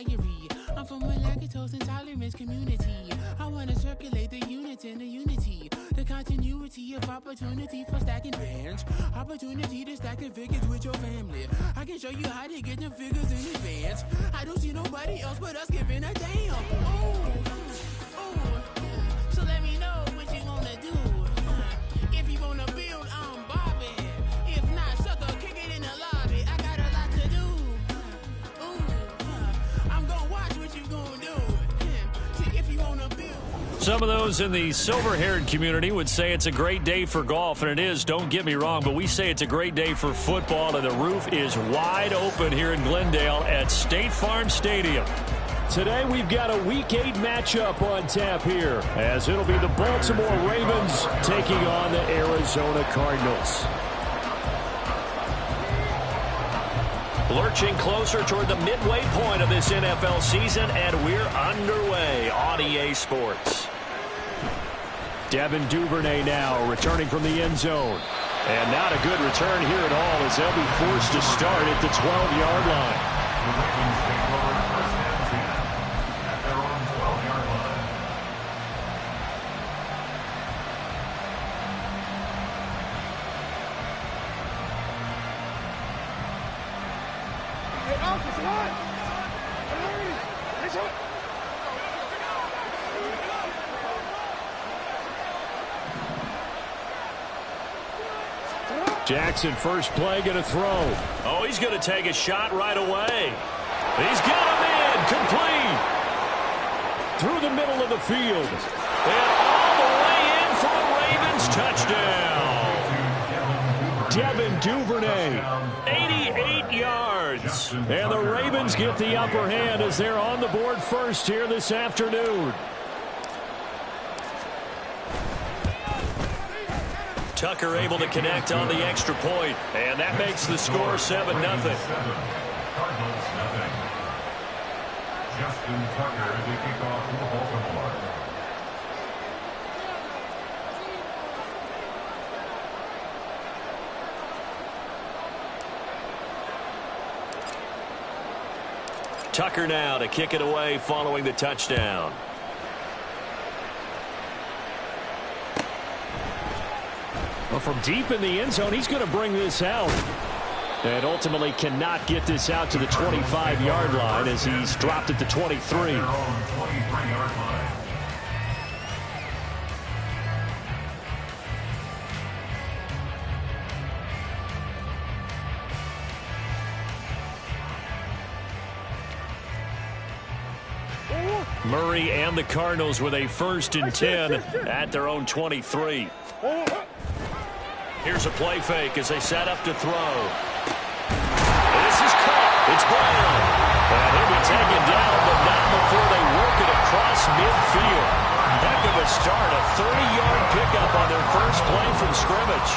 diary. I'm from a lactose intolerance community. I wanna circulate the units and the unity. The continuity of opportunity for stacking bands. Opportunity to stack the figures with your family. I can show you how to get the figures in advance. I don't see nobody else but us giving a damn. So let me know what you wanna do. If you wanna build, I'm Bobby. If not, sucker, kick it in the lobby. I got a lot to do. I'm gonna watch what you gonna do. See if you wanna build. Some of those in the silver-haired community would say it's a great day for golf, and it is, don't get me wrong, but we say it's a great day for football, and the roof is wide open here in Glendale at State Farm Stadium. Today we've got a Week 8 matchup on tap here, as it'll be the Baltimore Ravens taking on the Arizona Cardinals. Lurching closer toward the midway point of this NFL season, and we're underway on EA Sports. Devin Duvernay now returning from the end zone. And not a good return here at all, as they'll be forced to start at the 12-yard line. The Ravens take over first and 10 at their own 12-yard line. Jackson, first play, going to throw. Oh, he's going to take a shot right away. He's got him in, complete. Through the middle of the field. And all the way in for the Ravens touchdown. Devin Duvernay. 88 yards. And the Ravens get the upper hand as they're on the board first here this afternoon. Tucker able to connect on the extra point, and that makes the score 7-0. Cardinals 7. Justin Tucker to kick off for Baltimore. Tucker now to kick it away following the touchdown. Well, from deep in the end zone, he's going to bring this out. And ultimately cannot get this out to the 25-yard line as he's dropped at the 23. Murray and the Cardinals with a 1st and 10 at their own 23. Here's a play fake as they set up to throw. This is caught. It's Brown. And he'll be taken down, but not before they work it across midfield. Heck of a start. A 30-yard pickup on their first play from scrimmage.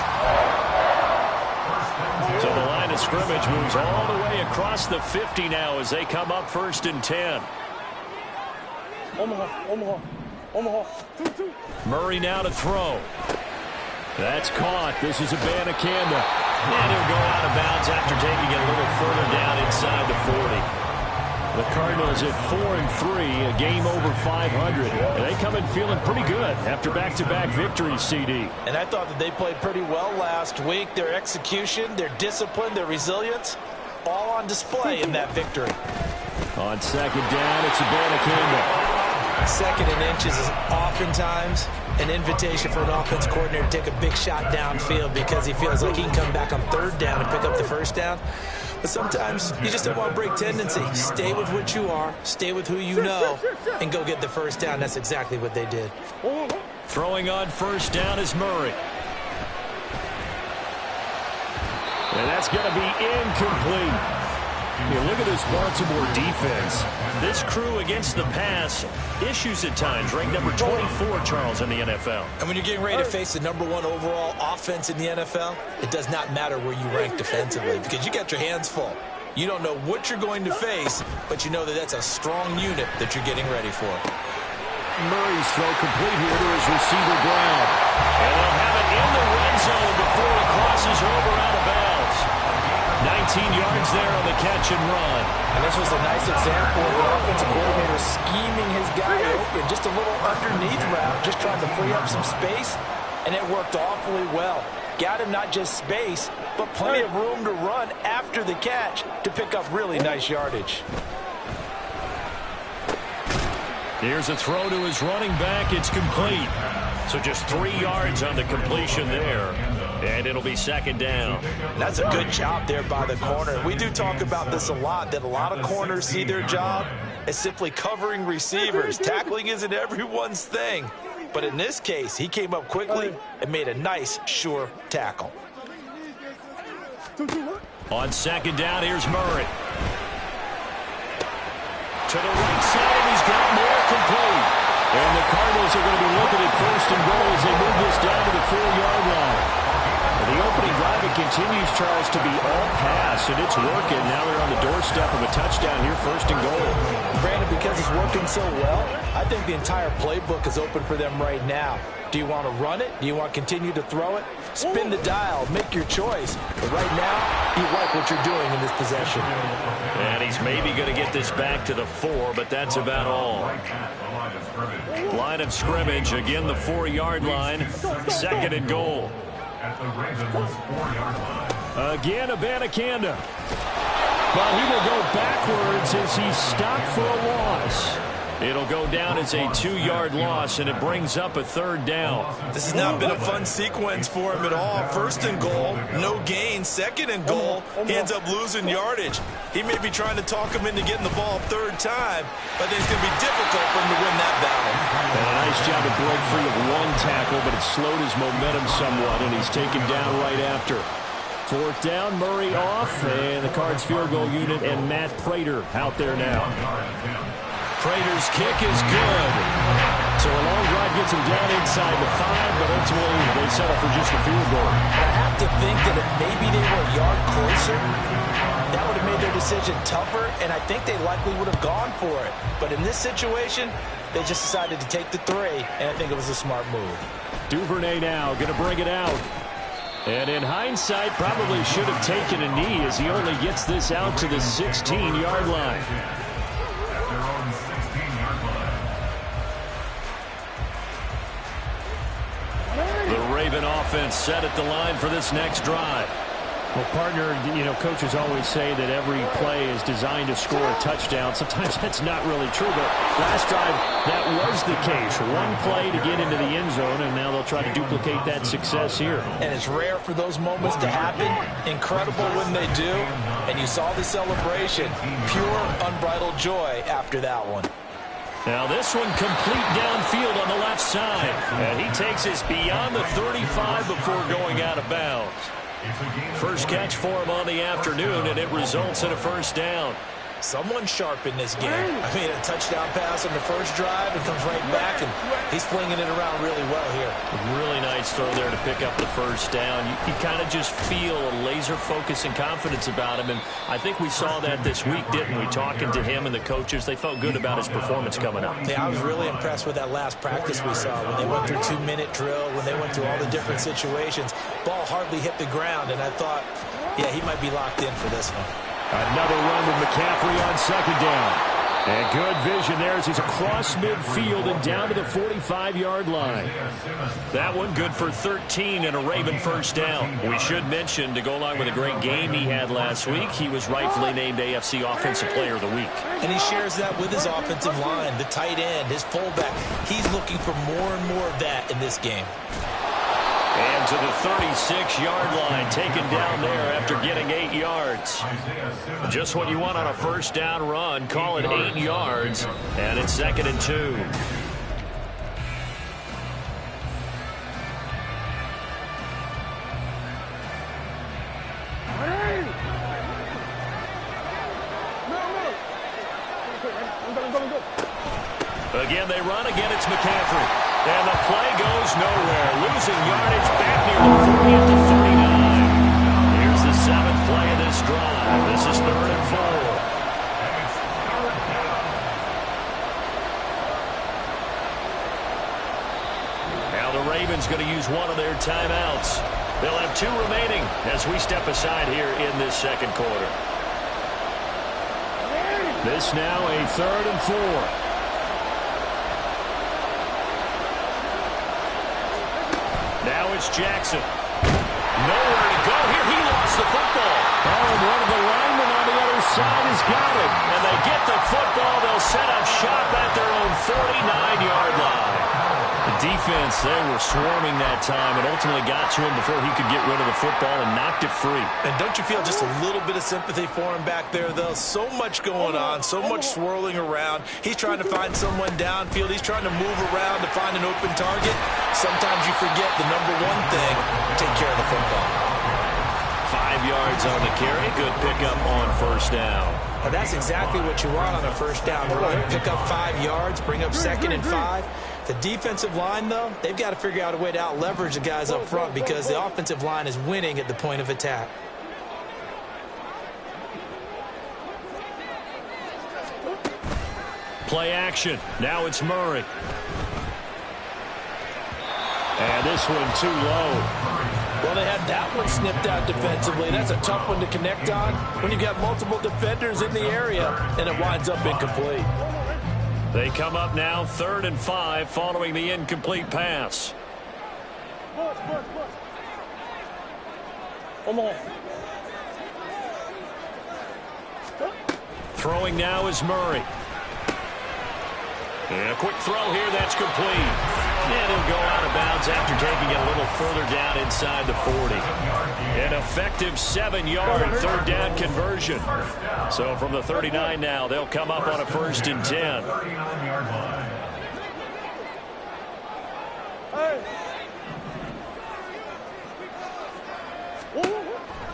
So the line of scrimmage moves all the way across the 50 now as they come up 1st and 10. Omaha. 2-2. Murray now to throw. That's caught. This is Abanikanda. And he'll go out of bounds after taking it a little further down inside the 40. The Cardinals at 4-3, a game over 500. And they come in feeling pretty good after back-to-back victories, CD. And I thought that they played pretty well last week. Their execution, their discipline, their resilience, all on display in that victory. On 2nd down, it's Abanikanda. 2nd and inches is oftentimes an invitation for an offense coordinator to take a big shot downfield because he feels like he can come back on 3rd down and pick up the 1st down. But sometimes you just don't want to break tendency. Stay with what you are, stay with who you know, and go get the 1st down. That's exactly what they did. Throwing on 1st down is Murray. And that's going to be incomplete. Look at this Baltimore defense. This crew against the pass, issues at times, ranked number 24, Charles, in the NFL. And when you're getting ready to face the number 1 overall offense in the NFL, it does not matter where you rank defensively because you got your hands full. You don't know what you're going to face, but you know that that's a strong unit that you're getting ready for. Murray's throw complete here to his receiver, Brown. And they'll have it in the red zone before he crosses over out of bounds. 19 yards there on the catch and run. And this was a nice example of the offensive coordinator scheming his guy open. Just a little underneath route, just trying to free up some space, and it worked awfully well. Got him not just space, but plenty of room to run after the catch to pick up really nice yardage. Here's a throw to his running back. It's complete. So just 3 yards on the completion there. And it'll be second down. That's a good job there by the corner. We do talk about this a lot, that a lot of corners see their job as simply covering receivers. Tackling isn't everyone's thing. But in this case, he came up quickly and made a nice, sure tackle. On second down, here's Murray. To the right side, and he's got more complete. And the Cardinals are going to be looking at first and goal as they move this down to the 4-yard line. The opening drive, it continues, Charles, to be all pass, and it's working. Now they're on the doorstep of a touchdown here, first and goal. Brandon, because it's working so well, I think the entire playbook is open for them right now. Do you want to run it? Do you want to continue to throw it? Spin the dial. Make your choice. But right now, you like what you're doing in this possession. And he's maybe going to get this back to the 4, but that's about all. Line of scrimmage, again the 4-yard line. Second and goal. Again, Abanikanda. But he will go backwards as he's stopped for a loss. It'll go down as a 2-yard loss, and it brings up a third down. This has not been a fun sequence for him at all. First and goal, no gain. Second and goal, he ends up losing yardage. He may be trying to talk him into getting the ball third time, but it's going to be difficult for him to win that battle. And a nice job to break free of one tackle, but it slowed his momentum somewhat, and he's taken down right after. Fourth down, Murray off, and the Cards field goal unit and Matt Prater out there now. Prater's kick is good. So a long drive gets him down inside the 5, but ultimately they settle for just a field goal. I have to think that if maybe they were a yard closer, that would have made their decision tougher, and I think they likely would have gone for it. But in this situation, they just decided to take the 3, and I think it was a smart move. Duvernay now going to bring it out. And in hindsight, probably should have taken a knee as he only gets this out to the 16-yard line. The Raven offense set at the line for this next drive. Well, partner, coaches always say that every play is designed to score a touchdown. Sometimes that's not really true, but last drive, that was the case. One play to get into the end zone, and now they'll try to duplicate that success here. And it's rare for those moments to happen. Incredible when they do. And you saw the celebration. Pure, unbridled joy after that one. Now this one complete downfield on the left side. And he takes us beyond the 35 before going out of bounds. First catch for him on the afternoon, and it results in a first down. Someone sharp in this game. I mean, a touchdown pass on the first drive and comes right back, and he's flinging it around really well here. Really nice throw there to pick up the first down. You kind of just feel a laser focus and confidence about him, and I think we saw that this week, didn't we? Talking to him and the coaches, they felt good about his performance coming up. Yeah, I was really impressed with that last practice we saw when they went through 2-minute drill, when they went through all the different situations. Ball hardly hit the ground, and I thought, yeah, he might be locked in for this one. Another run with McCaffrey on second down. And good vision there as he's across midfield and down to the 45-yard line. That one good for 13 and a Raven first down. We should mention, to go along with a great game he had last week, he was rightfully named AFC Offensive Player of the Week. And he shares that with his offensive line, the tight end, his fullback. He's looking for more and more of that in this game. And to the 36-yard line, taken down there after getting 8 yards. Just what you want on a first down run. Call it 8 yards, and it's second and 2. Again, they run. Again, it's McCaffrey. And the play goes nowhere. Losing yardage back near the 40 at the 39. Here's the 7th play of this drive. This is 3rd and 4. Now the Ravens going to use one of their timeouts. They'll have 2 remaining as we step aside here in this second quarter. This now a 3rd and 4. Now it's Jackson. Nowhere to go here. He lost the football. Oh, and one of the linemen on the other side has got it. And they get the football. They'll set up shop at their own 49-yard line. The defense, they were swarming that time and ultimately got to him before he could get rid of the football and knocked it free. And don't you feel just a little bit of sympathy for him back there, though? So much going on, so much swirling around. He's trying to find someone downfield. He's trying to move around to find an open target. Sometimes you forget the number one thing, take care of the football. 5 yards on the carry. Good pickup on first down. Now that's exactly what you want on a first down run. Pick up 5 yards, bring up 2nd and 5. The defensive line, though, they've got to figure out a way to out-leverage the guys up front because the offensive line is winning at the point of attack. Play action. Now it's Murray. And this one too low. Well, they had that one snipped out defensively. That's a tough one to connect on when you've got multiple defenders in the area, and it winds up incomplete. They come up now 3rd and 5 following the incomplete pass. Throwing now is Murray. And a quick throw here, that's complete. And he'll go out of bounds after taking it a little further down inside the 40. An effective 7-yard 3rd down conversion. So from the 39 now, they'll come up on a 1st and 10.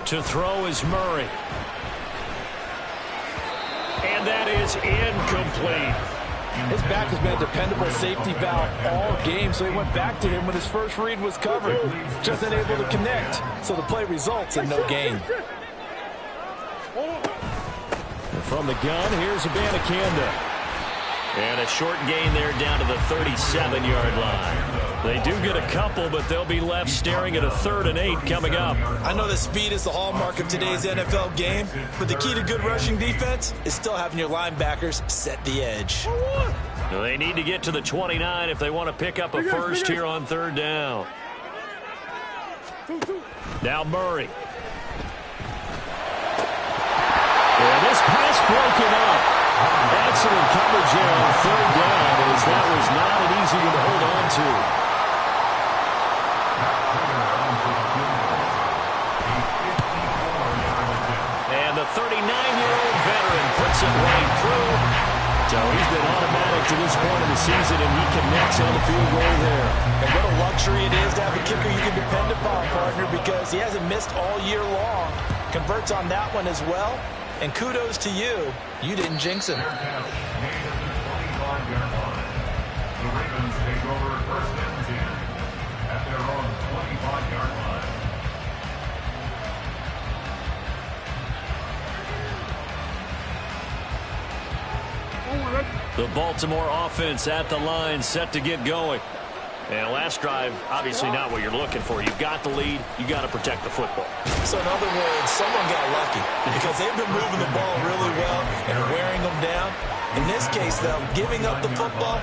To throw is Murray. And that is incomplete. His back has been a dependable safety valve all game, so he went back to him when his first read was covered. Just unable to connect, so the play results in no gain. From the gun, here's Abanikanda. And a short gain there down to the 37-yard line. They do get a couple, but they'll be left staring at a 3rd and 8 coming up. I know that speed is the hallmark of today's NFL game, but the key to good rushing defense is still having your linebackers set the edge. They need to get to the 29 if they want to pick up a first here on 3rd down. Now Murray. And this pass broken up. Excellent coverage here on 3rd down, as that was not an easy one to hold on to. And the 39-year-old veteran puts it right through. So he's been automatic to this point of the season, and he connects on the field goal there. And what a luxury it is to have a kicker you can depend upon, partner, because he hasn't missed all year long. Converts on that one as well. And kudos to you. You didn't jinx him. The Ravens take over 1st and 10 at their own 25-yard line. The Baltimore offense at the line, set to get going. And last drive, obviously not what you're looking for. You've got the lead. You got to protect the football. So in other words, someone got lucky because they've been moving the ball really well and wearing them down. In this case, though, giving up the football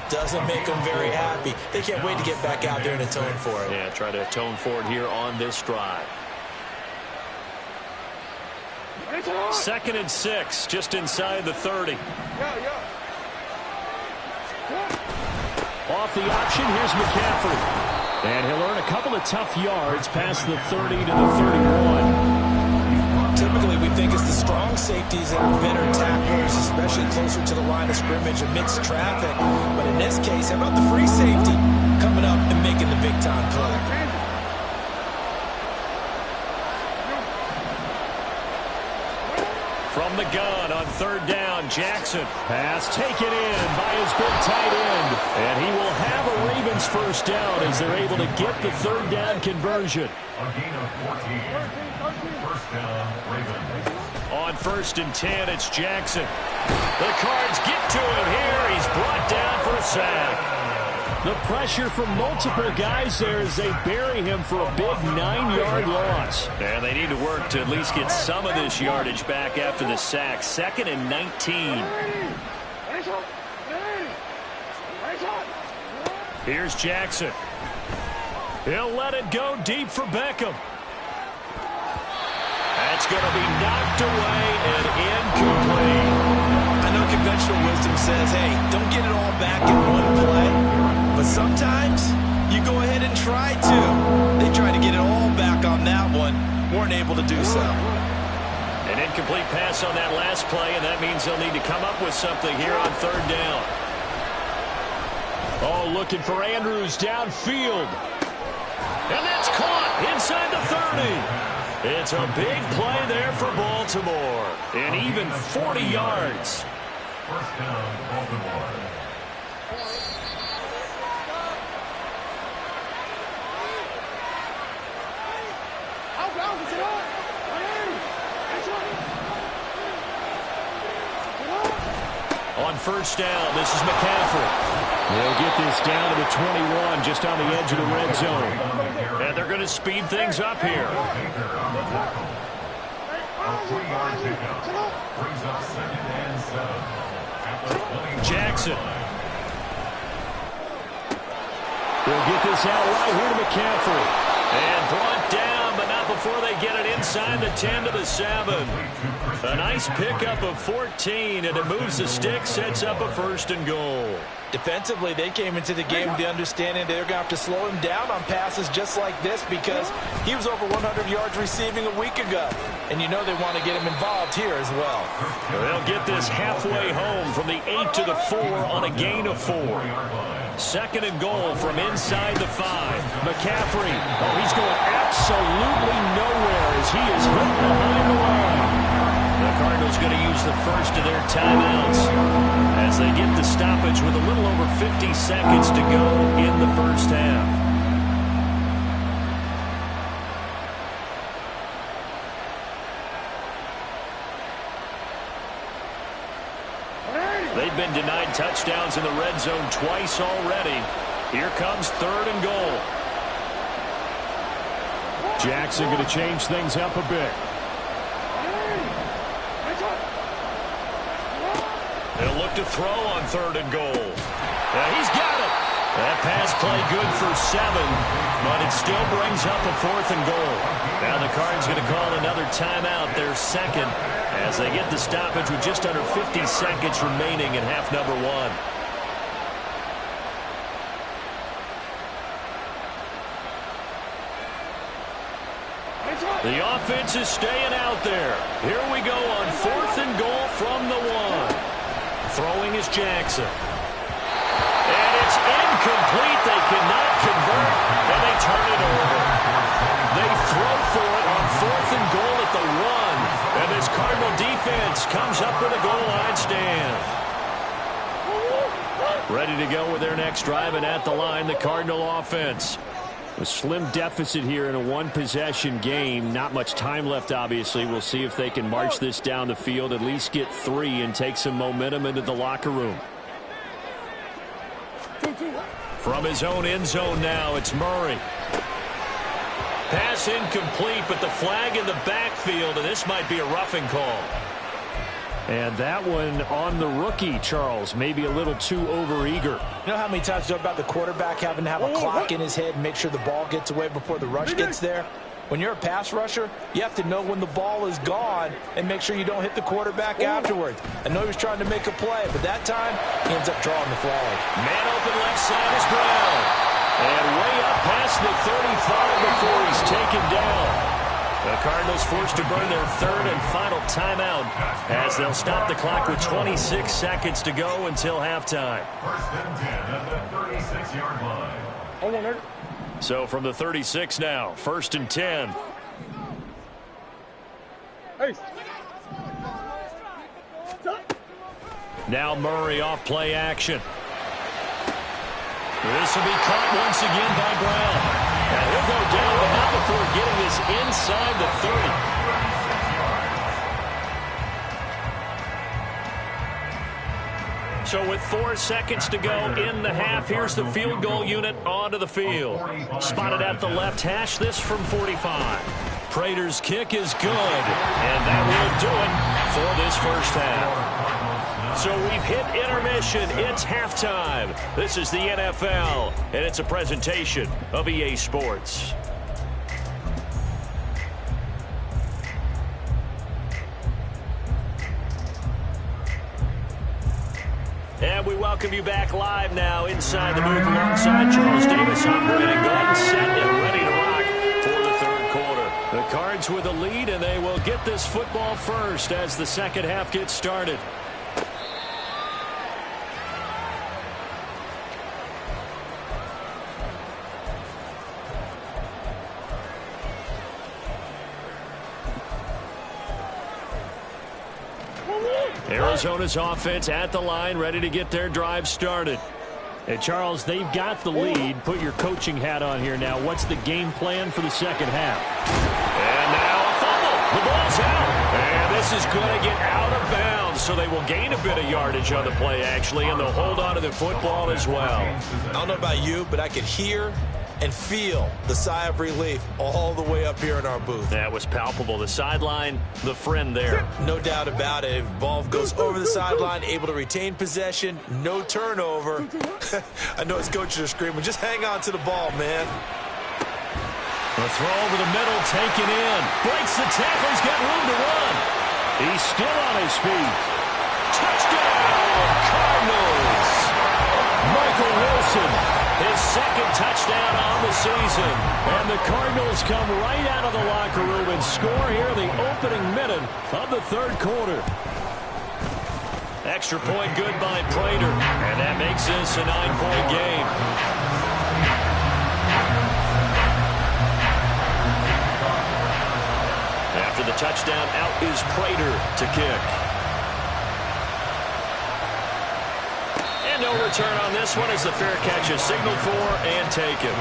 doesn't make them very happy. They can't wait to get back out there and atone for it. Yeah, try to atone for it here on this drive. 2nd and 6, just inside the 30. Off the option, here's McCaffrey. And he'll earn a couple of tough yards past the 30 to the 31. Typically, we think it's the strong safeties that are better tacklers, especially closer to the line of scrimmage amidst traffic. But in this case, how about the free safety coming up and making the big-time play? From the gun on 3rd down, Jackson. Pass taken in by his big tight end. And he will have a Ravens first down as they're able to get the 3rd down conversion. A gain of 14. 1st down, Ravens. On 1st and 10, it's Jackson. The Cards get to him here. He's brought down for a sack. The pressure from multiple guys there as they bury him for a big 9-yard loss. And they need to work to at least get some of this yardage back after the sack. 2nd and 19. Here's Jackson. He'll let it go deep for Beckham. That's going to be knocked away and incomplete. I know conventional wisdom says, hey, don't get it all back in one play. But sometimes you go ahead and try to. They tried to get it all back on that one. Weren't able to do so. An incomplete pass on that last play, and that means they'll need to come up with something here on 3rd down. Oh, looking for Andrews downfield. And that's caught inside the 30. It's a big play there for Baltimore. And even 40 yards. 1st down, Baltimore. On 1st down, this is McCaffrey. They'll get this down to the 21, just on the edge of the red zone. And they're going to speed things up here. A 3-yard pickup brings up 2nd and 7. Jackson. They'll get this out right here to McCaffrey. And brought down, but not before they get it inside the 10 to the 7. A nice pickup of 14, and it moves the stick, sets up a 1st and goal. Defensively, they came into the game with the understanding they're going to have to slow him down on passes just like this because he was over 100 yards receiving a week ago. And you know they want to get him involved here as well. They'll get this halfway home from the 8 to the 4 on a gain of 4. 2nd and goal from inside the 5. McCaffrey, oh, he's going absolutely nowhere as he is hit behind the line. The Cardinals going to use the first of their timeouts as they get the stoppage with a little over 50 seconds to go in the 1st half. They've been denied touchdowns in the red zone twice already. Here comes 3rd and goal. Jackson going to change things up a bit. They'll look to throw on 3rd and goal. He's got it. That pass play good for 7, but it still brings up a 4th and goal. Now the Cards going to call another timeout, their 2nd, as they get the stoppage with just under 50 seconds remaining in half number 1. The offense is staying out there. Here we go on 4th and goal from the 1. Throwing is Jackson. And it's incomplete. They cannot convert, and they turn it over. They throw for it on 4th and goal at the 1. And this Cardinal defense comes up with a goal line stand. Ready to go with their next drive, and at the line, the Cardinal offense. A slim deficit here in a one-possession game. Not much time left, obviously. We'll see if they can march this down the field, at least get 3, and take some momentum into the locker room. From his own end zone now, it's Murray. Pass incomplete, but the flag in the backfield, and this might be a roughing call. And that one on the rookie, Charles, maybe a little too overeager. You know how many times you talk about the quarterback having to have a clock in his head and make sure the ball gets away before the rush gets there? When you're a pass rusher, you have to know when the ball is gone and make sure you don't hit the quarterback afterwards. I know he was trying to make a play, but that time he ends up drawing the flag. Man open left side is Brown. And way up past the 35 before he's taken down. The Cardinals forced to burn their 3rd and final timeout as they'll stop the clock with 26 seconds to go until halftime. 1st and 10 at the 36-yard line. Hold on, there. So from the 36 now, 1st and 10. Hey. Now Murray off play action. This will be caught once again by Brown. And he'll go down, but not before getting this inside the 30. So with 4 seconds to go in the half, here's the field goal unit onto the field. Spotted at the left hash, this from 45. Prater's kick is good, and that will do it for this first half. So we've hit intermission. It's halftime. This is the NFL, and it's a presentation of EA Sports. And we welcome you back live now inside the booth alongside Charles Davis. I'm Brandon Gordon, set and ready to rock for the third quarter. The Cards with a lead, and they will get this football first as the second half gets started. Arizona's offense at the line, ready to get their drive started. And Charles, they've got the lead. Put your coaching hat on here now. What's the game plan for the second half? And now a fumble. The ball's out. And this is going to get out of bounds, so they will gain a bit of yardage on the play, actually, and they'll hold on to the football as well. I don't know about you, but I could hear and feel the sigh of relief all the way up here in our booth. That was palpable. The sideline, the friend there. No doubt about it. Ball goes over the sideline, able to retain possession, no turnover. I know his coaches are screaming, just hang on to the ball, man. The throw over the middle, taken in. Breaks the tackle, he's got room to run. He's still on his feet. Touchdown, Cardinals! Michael Wilson. His second touchdown on the season. And the Cardinals come right out of the locker room and score here in the opening minute of the third quarter. Extra point good by Prater. And that makes this a 9-point game. After the touchdown, out is Prater to kick. And no return on this one as the fair catch is signaled for and taken.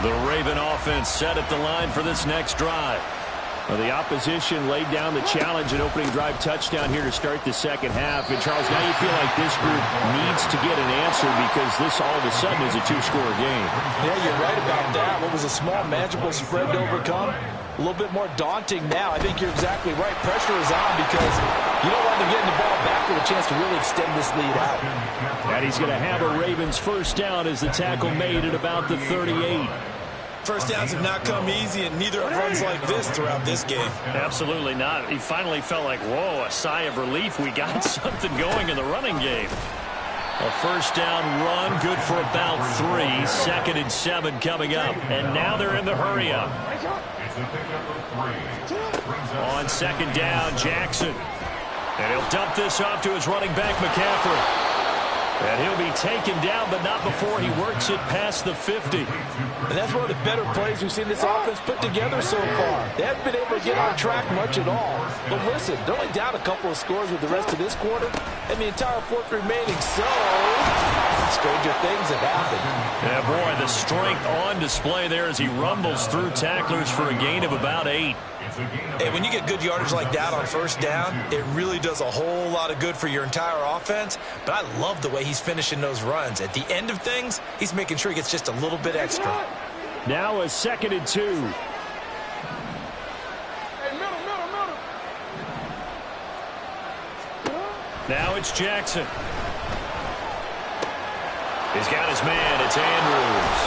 The Raven offense set at the line for this next drive. Well, the opposition laid down the challenge, an opening drive touchdown here to start the second half. And, Charles, now you feel like this group needs to get an answer because this all of a sudden is a two-score game. Yeah, you're right about that. What was a small, magical spread to overcome? A little bit more daunting now. I think you're exactly right. Pressure is on because you don't want them getting the ball back with a chance to really extend this lead out. And he's going to have a Ravens first down as the tackle made at about the 38. First downs have not come easy, and neither have runs like this throughout this game. Absolutely not. He finally felt like, whoa, a sigh of relief. We got something going in the running game. A first down run, good for about 3. 2nd and 7 coming up. And now they're in the hurry-up. On 2nd down, Jackson. And he'll dump this off to his running back, McCaffrey. And he'll be taken down, but not before he works it past the 50. And that's one of the better plays we've seen this offense put together so far. They haven't been able to get on track much at all. But listen, they're only down a couple of scores with the rest of this quarter, and the entire fourth remaining. So, stranger things have happened. Yeah, boy, the strength on display there as he rumbles through tacklers for a gain of about 8. Hey, when you get good yardage like that on first down, it really does a whole lot of good for your entire offense. But I love the way he's finishing those runs. At the end of things, he's making sure he gets just a little bit extra. Now a 2nd and 2. Now it's Jackson. He's got his man. It's Andrews.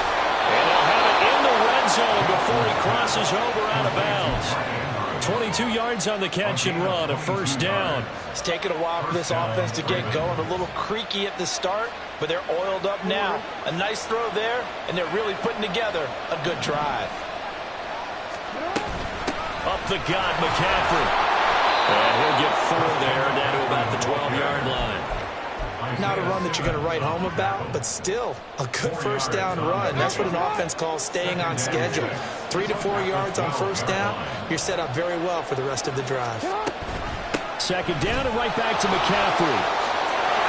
And they'll have it in the red zone before he crosses over out of bounds. 22 yards on the catch and run, a first down. It's taken a while for this offense to get going. A little creaky at the start, but they're oiled up now. A nice throw there, and they're really putting together a good drive. Up the gut, McCaffrey. And he'll get 4 there, down to about the 12-yard line. Not a run that you're going to write home about, but still a good first down run. That's what an offense calls staying on schedule. 3 to 4 yards on first down, you're set up very well for the rest of the drive. second down and right back to McCaffrey.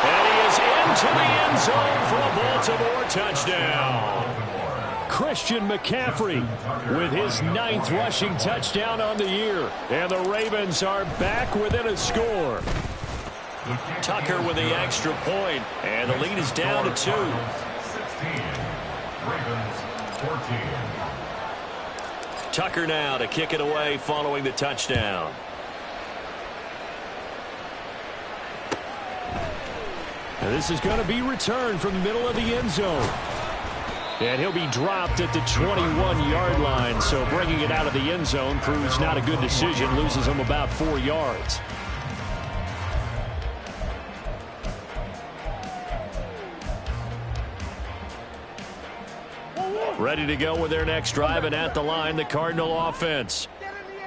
And he is into the end zone for a Baltimore touchdown. Christian McCaffrey with his 9th rushing touchdown on the year. And the Ravens are back within a score. Tucker with the extra point, and the lead is down to 2. 16. Ravens 14. Tucker now to kick it away following the touchdown. And this is going to be returned from the middle of the end zone. And he'll be dropped at the 21-yard line. So bringing it out of the end zone proves not a good decision. Loses him about 4 yards. Ready to go with their next drive, and at the line, the Cardinal offense.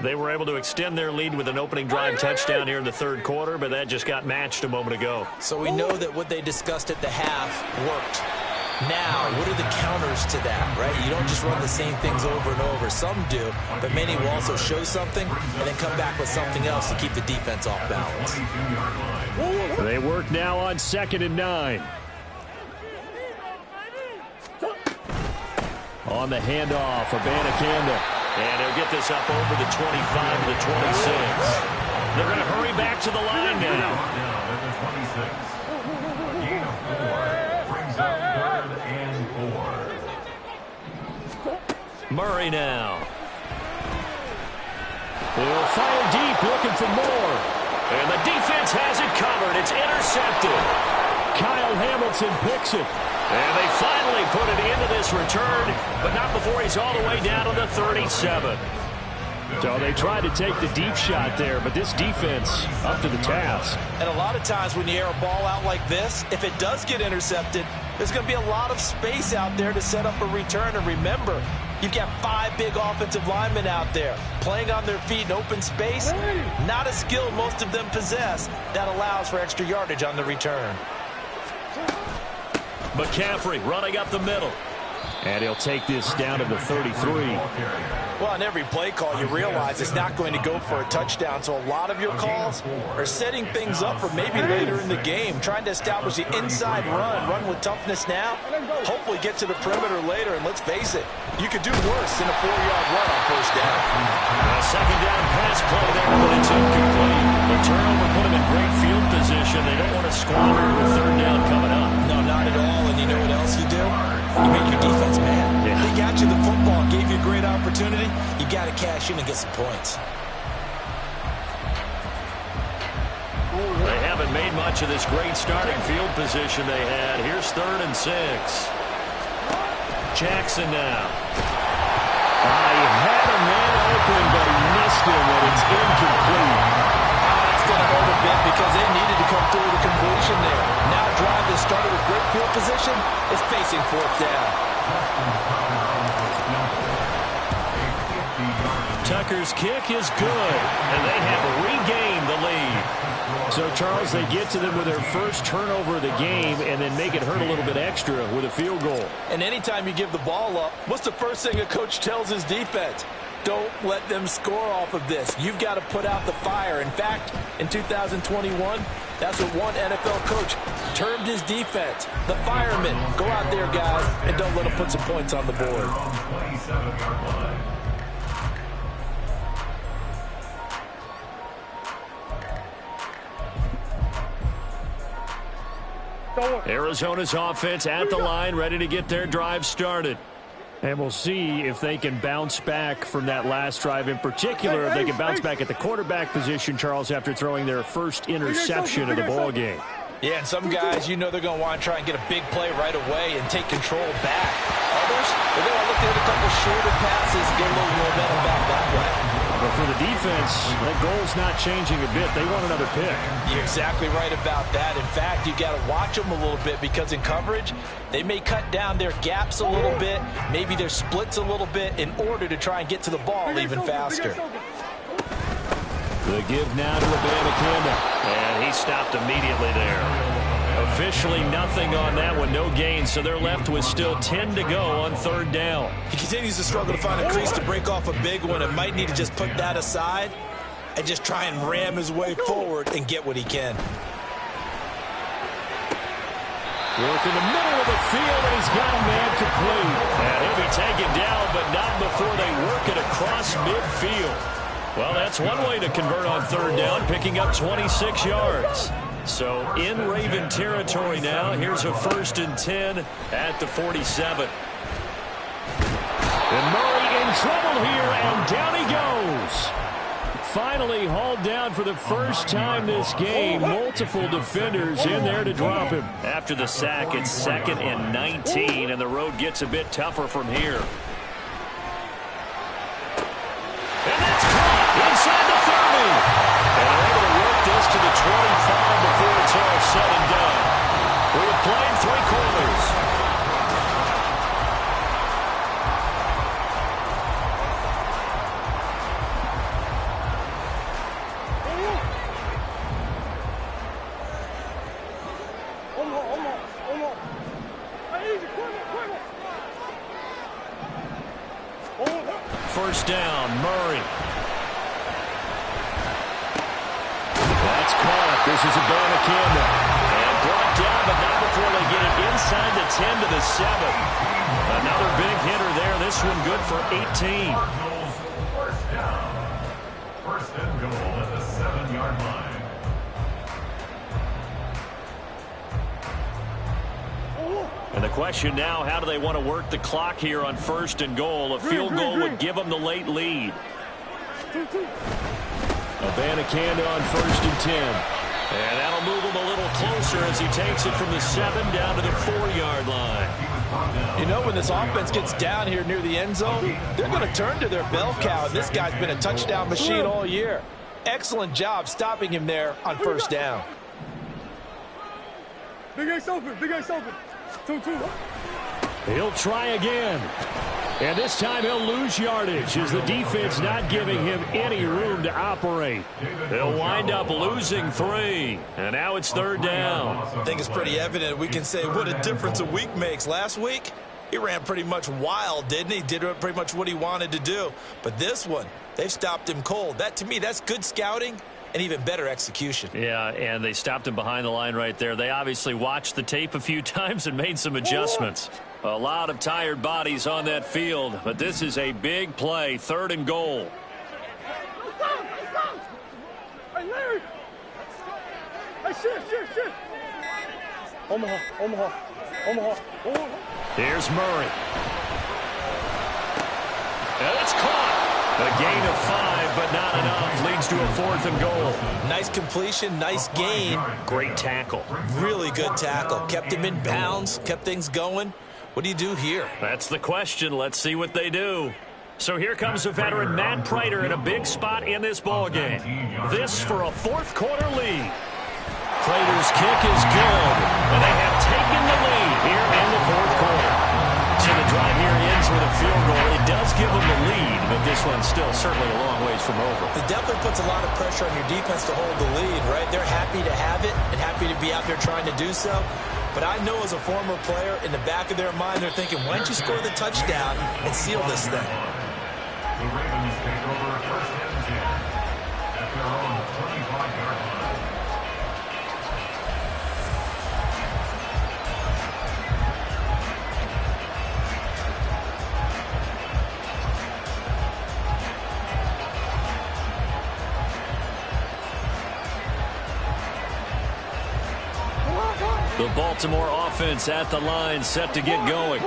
They were able to extend their lead with an opening drive touchdown here in the third quarter, but that just got matched a moment ago. So we know that what they discussed at the half worked. Now, what are the counters to that, right? You don't just run the same things over and over. Some do, but many will also show something and then come back with something else to keep the defense off balance. They work now on 2nd and 9. On the handoff, Abanikanda. And he'll get this up over the 25 to the 26. They're going to hurry back to the line now. Gain of 4. Brings up 3rd and 4. Murray now. They'll fire deep, looking for more. And the defense has it covered. It's intercepted. Kyle Hamilton picks it. And they finally put it into this return, but not before he's all the way down to the 37. So they tried to take the deep shot there, but this defense up to the task. And a lot of times when you air a ball out like this, if it does get intercepted, there's going to be a lot of space out there to set up a return. And remember, you've got 5 big offensive linemen out there playing on their feet in open space. Not a skill most of them possess that allows for extra yardage on the return. McCaffrey running up the middle. And he'll take this down to the 33. Well, on every play call, you realize it's not going to go for a touchdown. So a lot of your calls are setting things up for maybe later in the game, trying to establish the inside run with toughness now, hopefully get to the perimeter later. And let's face it, you could do worse than a 4-yard run on first down. A second down pass play there, but it's incomplete. The turnover put him in great field position. They don't want to squander with 3rd down coming up. No, not at all. And you know what else you do? You make your defense mad. Yeah. They got you the football, gave you a great opportunity. You got to cash in and get some points. They haven't made much of this great starting field position they had. Here's 3rd and 6. Jackson now. He had a man open, but he missed him, and it's incomplete. It's going to hurt a bit because they needed to come through the completion there. Now a drive that started with great field position is facing 4th down. Tucker's kick is good, and they have regained the lead. So, Charles, they get to them with their first turnover of the game and then make it hurt a little bit extra with a field goal. And anytime you give the ball up, what's the first thing a coach tells his defense? Don't let them score off of this. You've got to put out the fire. In fact, in 2021, that's what one NFL coach termed his defense. The firemen. Go out there, guys, and don't let them put some points on the board. Arizona's offense at the line, ready to get their drive started. And we'll see if they can bounce back from that last drive in particular, if they can bounce back at the quarterback position, Charles, after throwing their first interception of the ball game. Yeah, and some guys, you know they're going to want to try and get a big play right away and take control back. Others, they're going to look to hit a couple shorter passes, get a little momentum back that way. But for the defense, that goal's not changing a bit. They want another pick. You're exactly right about that. In fact, you've got to watch them a little bit because in coverage, they may cut down their gaps a little bit, maybe their splits a little bit in order to try and get to the ball even faster. The give now to Abanikanda. And he stopped immediately there. Officially nothing on that one, no gain, so they're left with still 10 to go on 3rd down. He continues to struggle to find a crease to break off a big one and might need to just put that aside and just try and ram his way forward and get what he can. Work in the middle of the field, and he's got a man complete. And he'll be taken down, but not before they work it across midfield. Well, that's one way to convert on third down, picking up 26 yards. So in Raven territory now. Here's a 1st and 10 at the 47. And Murray in trouble here, and down he goes. Finally hauled down for the first time this game. Multiple defenders in there to drop him. After the sack, it's 2nd and 19, and the road gets a bit tougher from here. And that's caught inside the 30. And they're able to work this to the 25 before it's all said and done. We have played 3 quarters. First down, Murray. That's caught. This is a Banacanda. And brought down, but not before they get it inside the 10 to the 7. Another big hitter there. This one good for 18. First down. 1st and goal at the 7-yard line. And the question now, how do they want to work the clock here on 1st and goal? A field goal would give them the late lead. A Banacanda on 1st and 10. And that'll move him a little closer as he takes it from the 7 down to the 4-yard line. You know, when this offense gets down here near the end zone, they're going to turn to their bell cow. And this guy's been a touchdown machine all year. Excellent job stopping him there on 1st down. Big Ace open. Big Ace open. 2-2. He'll try again. And this time he'll lose yardage as the defense not giving him any room to operate. They'll wind up losing 3. And now it's 3rd down. I think it's pretty evident. We can say what a difference a week makes. Last week, he ran pretty much wild, didn't he? Did pretty much what he wanted to do. But this one, they've stopped him cold. That, to me, that's good scouting and even better execution. Yeah, and they stopped him behind the line right there. They obviously watched the tape a few times and made some adjustments. A lot of tired bodies on that field, but this is a big play, 3rd and goal. Hey, Larry. Hey, shit. Omaha. Here's Murray. And it's caught. A gain of 5, but not enough. Leads to a 4th and goal. Nice completion, nice gain. Great tackle. Really good tackle. Kept him in bounds, kept things going. What do you do here? That's the question. Let's see what they do. So here comes a veteran, Matt Prater, in a big spot in this ballgame. This for a 4th quarter lead. Prater's kick is good, and they have taken the lead here in the 4th quarter. So the drive here ends with a field goal. It does give them the lead, but this one's still certainly a long ways from over. It definitely puts a lot of pressure on your defense to hold the lead, right? They're happy to have it and happy to be out there trying to do so. But I know as a former player, in the back of their mind, they're thinking, why don't you score the touchdown and seal this thing? The Ravens take over 1st and 10 at their own 25-yard line. The Baltimore offense at the line, set to get going.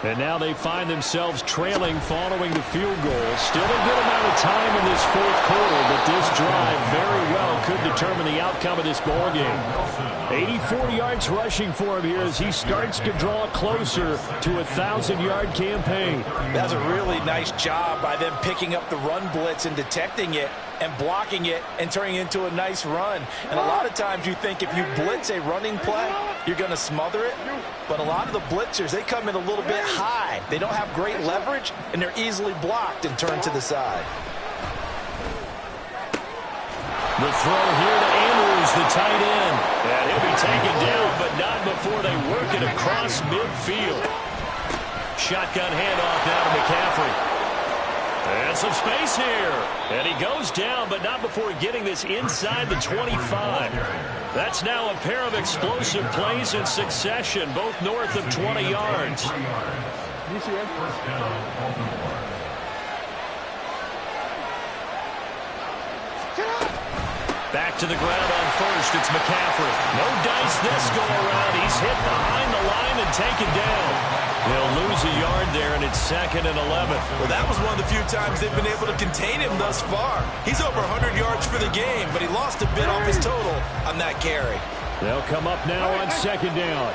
And now they find themselves trailing following the field goal. Still a good amount of time in this 4th quarter, but this drive very well could determine the outcome of this ballgame. 84 yards rushing for him here as he starts to draw closer to a 1,000-yard campaign. That's a really nice job by them picking up the run blitz and detecting it and blocking it and turning it into a nice run. And a lot of times you think if you blitz a running play, you're going to smother it. But a lot of the blitzers, they come in a little bit high. They don't have great leverage, and they're easily blocked and turned to the side. The throw here to Andrews, the tight end. And he'll be taken down, but not before they work it across midfield. Shotgun handoff now to McCaffrey. And some space here. And he goes down, but not before getting this inside the 25. That's now a pair of explosive plays in succession, both north of 20 yards. Back to the ground on first. It's McCaffrey. No dice this go-around. He's hit behind the line and taken down. They'll lose a yard there, and it's 2nd and 11. Well, that was one of the few times they've been able to contain him thus far. He's over 100 yards for the game, but he lost a bit off his total on that carry. They'll come up now on 2nd down.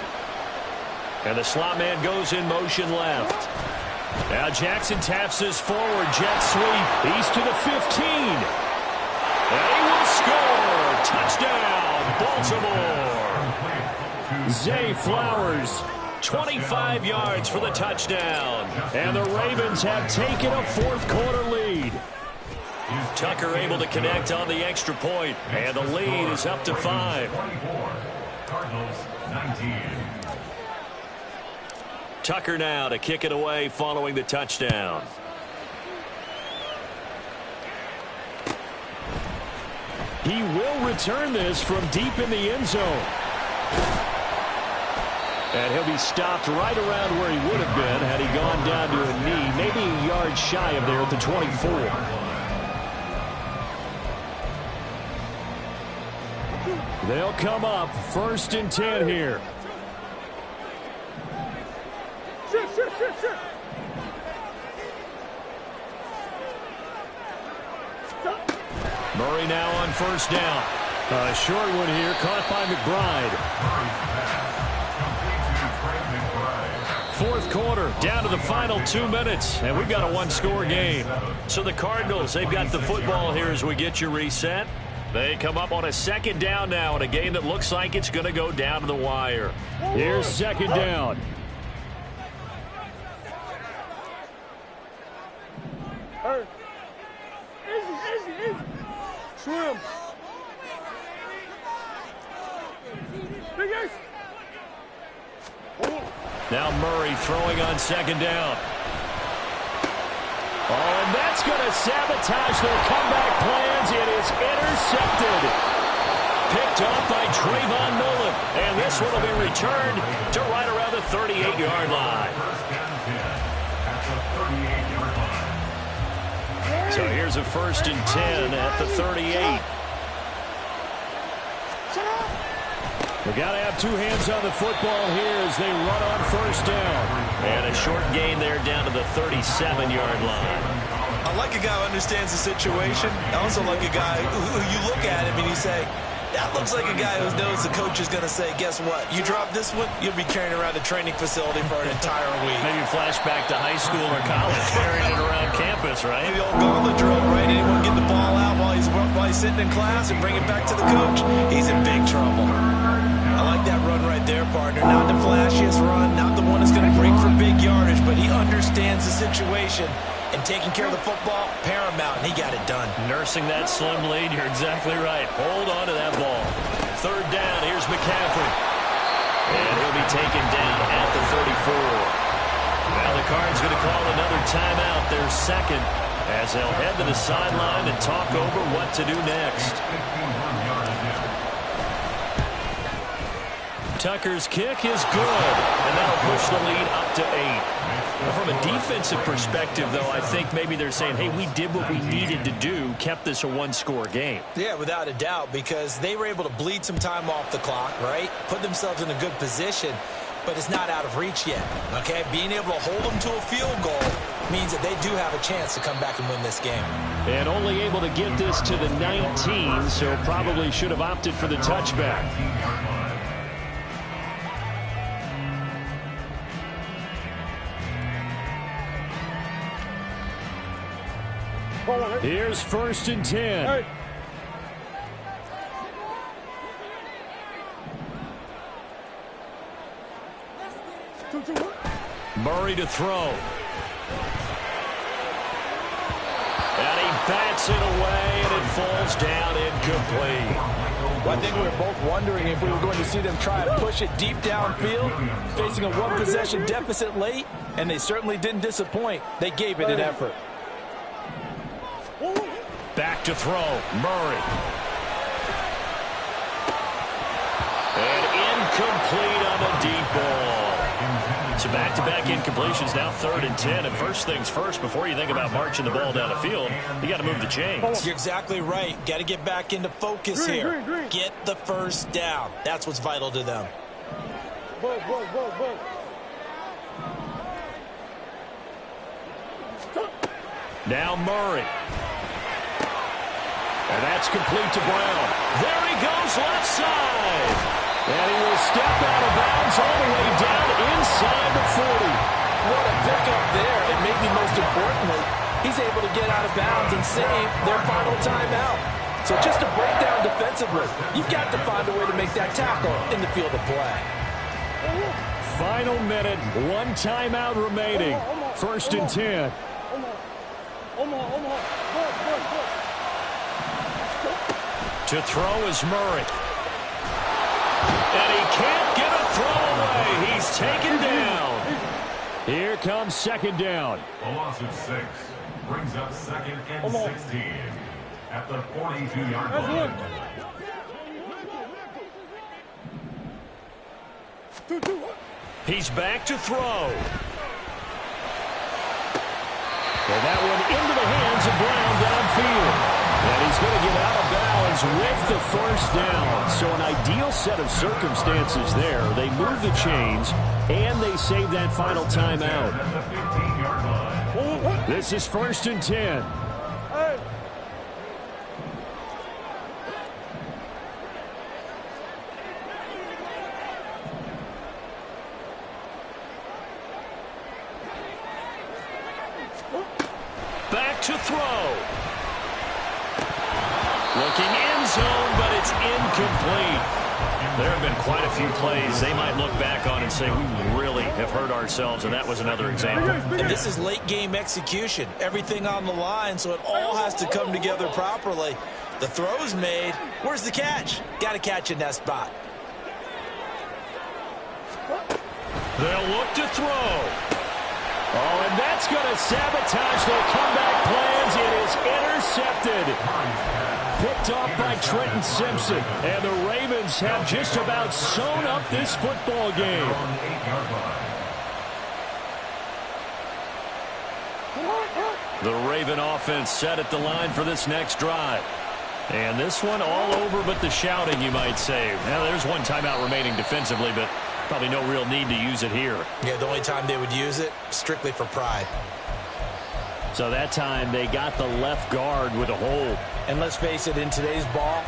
And the slot man goes in motion left. Now Jackson taps his forward jet sweep. He's to the 15. And he will score. Touchdown, Baltimore. Zay Flowers, 25 yards for the touchdown. And the Ravens have taken a fourth-quarter lead. Tucker able to connect on the extra point, and the lead is up to 5. Cardinals 19. Tucker now to kick it away following the touchdown. He will return this from deep in the end zone. And he'll be stopped right around where he would have been had he gone down to a knee, maybe a yard shy of there at the 24. They'll come up 1st and 10 here. Shit. Murray now on 1st down. A short one here, caught by McBride. 4th quarter, down to the final 2 minutes, and we've got a one-score game. So the Cardinals, they've got the football here as we get you reset. They come up on a 2nd down now in a game that looks like it's going to go down to the wire. Here's 2nd down. Hey. Easy. Swim. Big Ace. Now Murray throwing on 2nd down. Oh, and that's going to sabotage their comeback plans. It is intercepted. Picked off by Trayvon Mullen. And this one will be returned to right around the 38-yard line. So here's a 1st and 10 at the 38. We got to have 2 hands on the football here as they run on 1st down. And a short gain there down to the 37-yard line. I like a guy who understands the situation. I also like a guy who you look at him and you say, that looks like a guy who knows the coach is going to say, guess what? You drop this one, you'll be carrying around a training facility for an entire week. Maybe flashback to high school or college, carrying it around campus, right? The old gauntlet drill, right? Anyone get the ball out while he's sitting in class and bring it back to the coach? He's in big trouble. I like that run right there, partner. Not the flashiest run, not the one that's going to break for big yardage, but he understands the situation. And taking care of the football, paramount, and he got it done. Nursing that slim lead, you're exactly right. Hold on to that ball. 3rd down, here's McCaffrey. And he'll be taken down at the 34. Now the Cards going to call another timeout, their 2nd, as they'll head to the sideline and talk over what to do next. Tucker's kick is good, and that'll push the lead up to 8. From a defensive perspective, though, I think maybe they're saying, hey, we did what we needed to do, kept this a one-score game. Yeah, without a doubt, because they were able to bleed some time off the clock, right? Put themselves in a good position, but it's not out of reach yet, okay? Being able to hold them to a field goal means that they do have a chance to come back and win this game. And only able to get this to the 19, so probably should have opted for the touchback. Here's 1st and 10. Hey. Murray to throw. And he bats it away, and it falls down incomplete. Well, I think we were both wondering if we were going to see them try and push it deep downfield, facing a one-possession deficit late, and they certainly didn't disappoint. They gave it an effort. Back to throw, Murray. And incomplete on the deep ball. So back-to-back incompletions, now 3rd and 10. And first things first, before you think about marching the ball down the field, you got to move the chains. You're exactly right. Got to get back into focus here. Get the first down. That's what's vital to them. Now Murray. And that's complete to Brown. There he goes, left side. And he will step out of bounds all the way down inside the 40. What a pickup there. And maybe most importantly, he's able to get out of bounds and save their final timeout. So just a breakdown defensively. You've got to find a way to make that tackle in the field of play. Final minute, 1 timeout remaining. 1st and 10. To throw is Murray. And he can't get a throw away. He's taken down. Here comes 2nd down. A loss of 6 brings up 2nd and 16 at the 42-yard line. He's back to throw. And that one into the hands of Brown downfield. And he's going to get out of bounds with the first down. So an ideal set of circumstances there. They move the chains, and they save that final timeout. This is 1st and 10. Back to throw. Looking end zone, but it's incomplete. There have been quite a few plays they might look back on and say, we really have hurt ourselves, and that was another example. And this is late-game execution. Everything on the line, so it all has to come together properly. The throw's made. Where's the catch? Got to catch in that spot. They'll look to throw. Oh, and that's going to sabotage their comeback plans. It is intercepted. Picked off by Trenton Simpson. And the Ravens have just about sewn up this football game. The Raven offense set at the line for this next drive. And this one all over but the shouting, you might say. Now, there's 1 timeout remaining defensively, but probably no real need to use it here. Yeah, the only time they would use it, strictly for pride. So that time they got the left guard with a hold. And let's face it, in today's ball,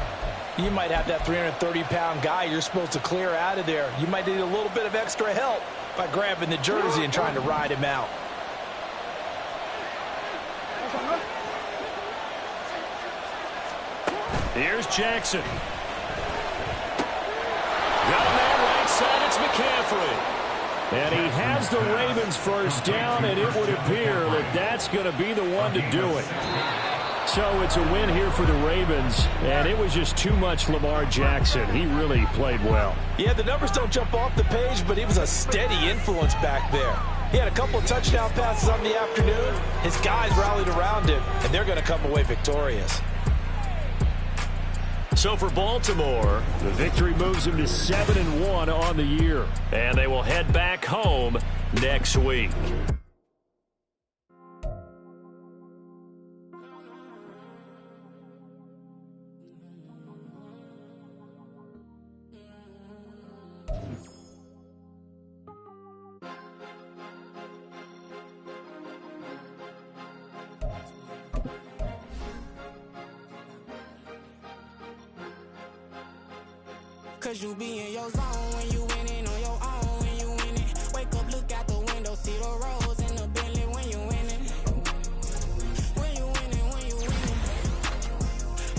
you might have that 330-pound guy you're supposed to clear out of there. You might need a little bit of extra help by grabbing the jersey and trying to ride him out. Here's Jackson. Got a man right side, it's McCaffrey. And he has the Ravens first down, and it would appear that that's going to be the one to do it. So it's a win here for the Ravens, and it was just too much Lamar Jackson. He really played well. Yeah, the numbers don't jump off the page, but he was a steady influence back there. He had a couple of touchdown passes on the afternoon. His guys rallied around him, and they're going to come away victorious. So for Baltimore, the victory moves them to 7-1 on the year. And they will head back home next week. Cause you be in your zone when you winning on your own. When you winning, wake up, look out the window, see the rose in the Bentley when you winning. When you winning, when you winning.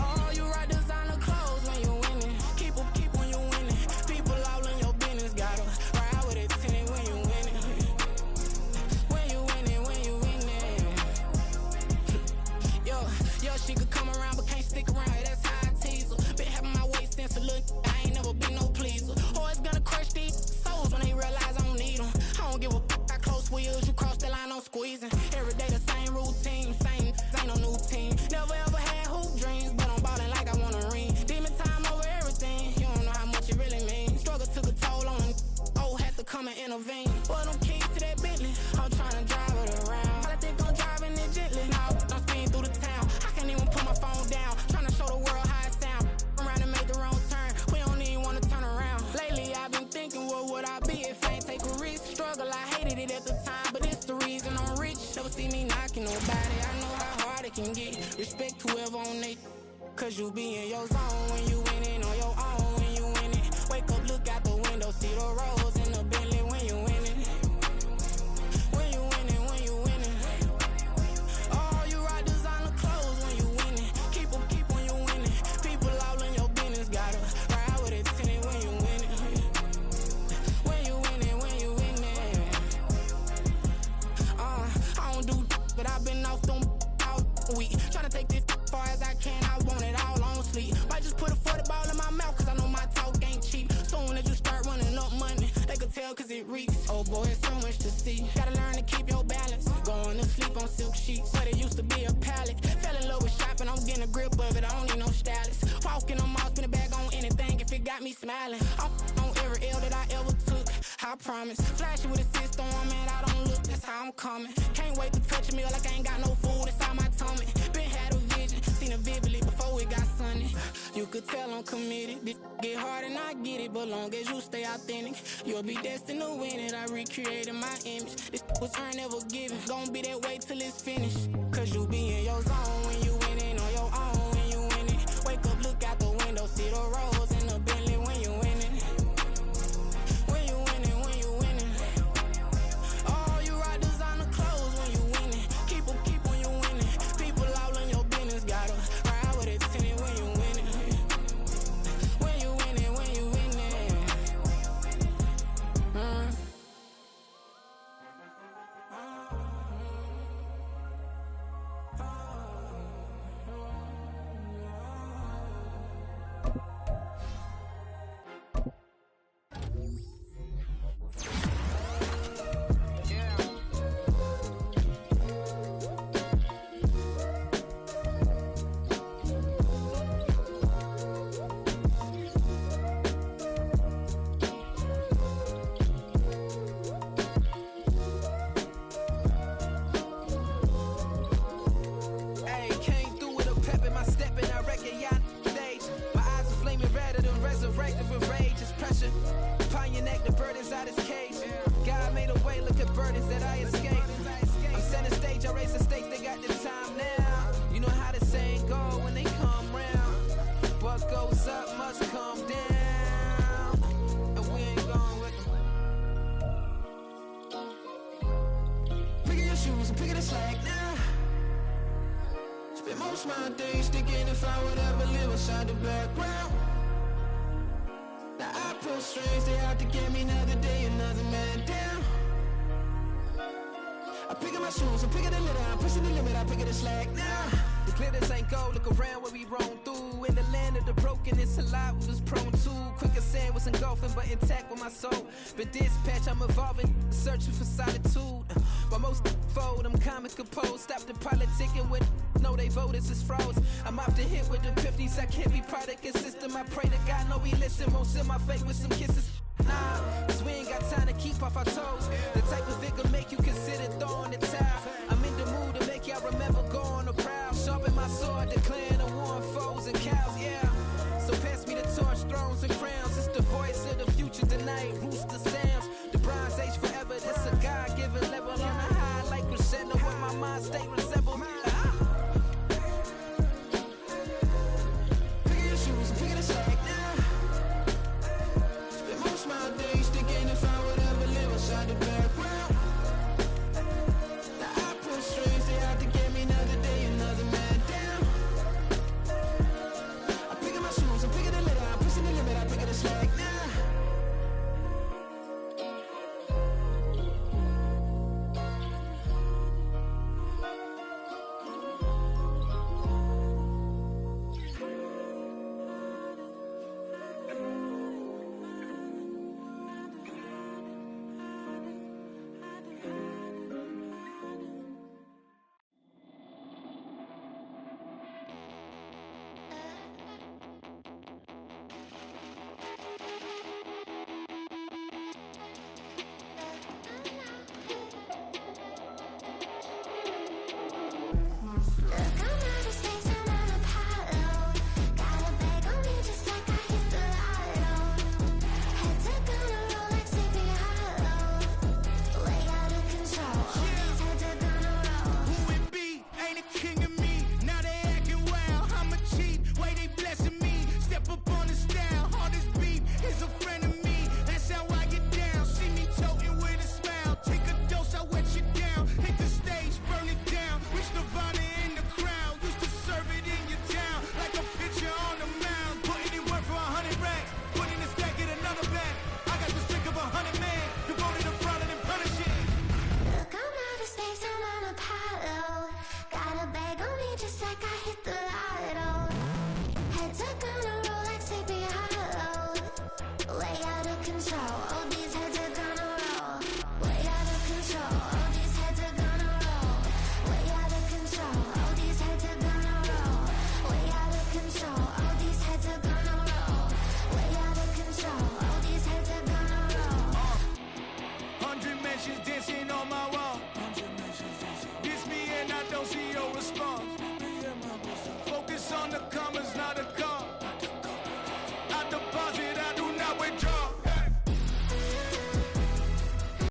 Oh, you right designer clothes when you winning. Keep when you winning. People all in your business, gotta ride with it tinted when you winning. When you winning, when you winning. Yo, she could come around but can't stick around. That's how I tease her. Been having my waist since a little. I ain't never been no pleaser. Always gonna crush these souls when they realize I don't need them. I don't give a f***. I close wheels, you cross the line, I'm squeezing. Every day the same routine, ain't no new team. Never ever had who in a vein. Boy, them keys to that Bentley, I'm tryna drive it around. I think I'm driving it gently. Now I'm speeding through the town. I can't even put my phone down. Tryna show the world how it sound. Around and make the wrong turn. We don't even wanna turn around. Lately I've been thinking, what would I be if I ain't take a risk? Struggle, I hated it at the time, but it's the reason I'm rich. Never see me knocking nobody. I know how hard it can get. Respect whoever on they. Cause you be in your zone when you winning on your own when you winning. Wake up, look out the window, see the rose in the Bentley when you winning. When you winning, when you winning. Oh, you rock designer clothes when you winning. Keep when you winning. People all in your business, gotta ride with it tinted when you winning. When you winning, when you winning. I don't do but I've been off them all week. Tryna take this far as I can, I want it all on sleep. Might just put a 40 ball in my mouth, cause I know my talk ain't cheap. Soon as you start running up money, they could tell cause it reeks. Oh boy, it's so much to see. Gotta learn to keep your balance. Going to sleep on silk sheets, but it used to be a pallet. Fell in love with shopping, I'm getting a grip of it, I don't need no stylist. Walking on mall, spin a bag on anything if it got me smiling. I'm on every L that I ever took, I promise. Flashing with a system on, man, I don't look, that's how I'm coming. Can't wait to touch a meal like I ain't got no food inside my tummy. Been had a vision, seen it vividly before it got sunny. You could tell I'm committed. This get hard and I get it, but long as you stay authentic, you'll be destined to win it. I recreated my image. This was earned, never given. Gonna be that way till it's finished. Cause you be in your zone when you winning on your own when you winning. Wake up, look out the window, see the rose in the Bentley when you winning. When you winning, when you winning. Oh, you rock designer clothes when you winning. Keep when you winning. People all in your business, gotta ride with it tinted when you winning. When you winning, when you winning. Been dispatched, I'm evolving, searching for solitude. While most fold, I'm comic composed. Stop the politicking with no, they voters is froze. I'm off the hit with the 50s, I can't be product and system. I pray to God, no, he listen. Won't send my fate with some kisses. Nah, cause we ain't got time to keep off our toes. The type of vigor make you consider throwing the towel. I'm in the mood to make y'all remember going to proud. Sharpen my sword, declaring the war on foes and cows, yeah. So pass me the torch, thrones and crowns. It's the voice of the future tonight. Rooster sounds, the Bronze Age forever. This a God-given level on a high like crescendo. When my mind state resemble. Pick your shoes and pick the slack now. Spend most of my days thinking if I would ever live inside the background. just dancing on my